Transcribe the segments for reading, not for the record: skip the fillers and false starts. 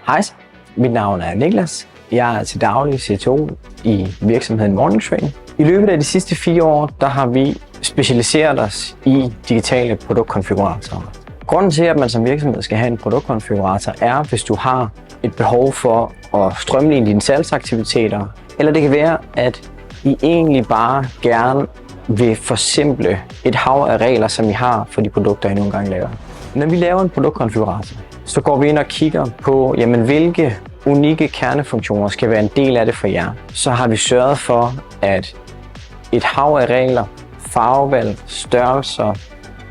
Hej, mit navn er Niklas. Jeg er til daglig CTO i virksomheden Morning Train. I løbet af de sidste 4 år, der har vi specialiseret os i digitale produktkonfiguratorer. Grunden til, at man som virksomhed skal have en produktkonfigurator, er, hvis du har et behov for at strømline dine salgsaktiviteter, eller det kan være, at I egentlig bare gerne vil forsimple et hav af regler, som I har for de produkter, I nogle gange laver. Når vi laver en produktkonfigurator, så går vi ind og kigger på, hvilke unikke kernefunktioner skal være en del af det for jer. Så har vi sørget for, at et hav af regler, farvevalg, størrelser,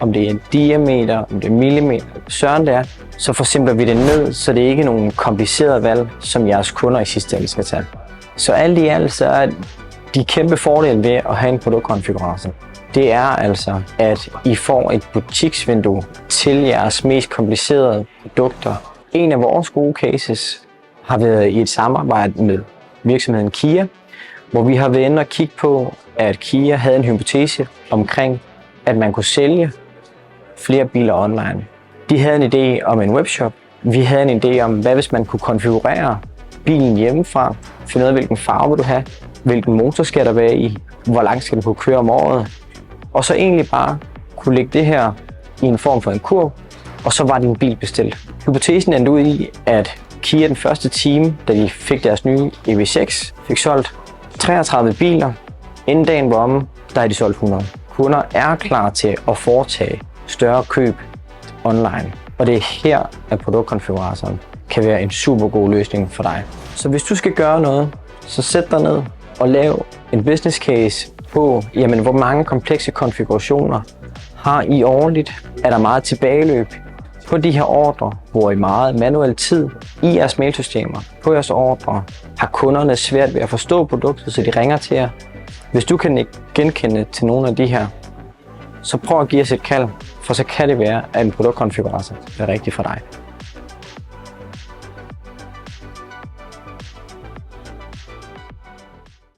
om det er diameter, om det er millimeter, søren det er, så forsimpler vi det ned, så det ikke er nogen komplicerede valg, som jeres kunder i sidste ende skal tage. Så alt i alt så er de kæmpe fordele ved at have en produktkonfigurator. Det er altså, at I får et butiksvindue til jeres mest komplicerede produkter. En af vores gode cases har været i et samarbejde med virksomheden Kia, hvor vi har været inde og kigge på, at Kia havde en hypotese omkring, at man kunne sælge flere biler online. De havde en idé om en webshop. Vi havde en idé om, hvad hvis man kunne konfigurere bilen hjemmefra, finde ud af, hvilken farve vil du have, hvilken motor skal der være i, hvor langt skal du kunne køre om året, og så egentlig bare kunne lægge det her i en form for en kurv, og så var din bil bestilt. Hypotesen endte ud i, at Kia den første time, da de fik deres nye EV6, fik solgt 33 biler. Inden dagen var omme, der er de solgt 100. Kunder er klar til at foretage større køb online, og det er her, at produktkonfiguratoren kan være en super god løsning for dig. Så hvis du skal gøre noget, så sæt dig ned og lav en business case på, hvor mange komplekse konfigurationer har I årligt? Er der meget tilbageløb på de her ordre? Bruger I meget manuel tid i jeres mailsystemer på jeres ordre? Har kunderne svært ved at forstå produktet, så de ringer til jer? Hvis du kan genkende til nogle af de her, så prøv at give os et kald, for så kan det være, at en produktkonfigurator er rigtig for dig.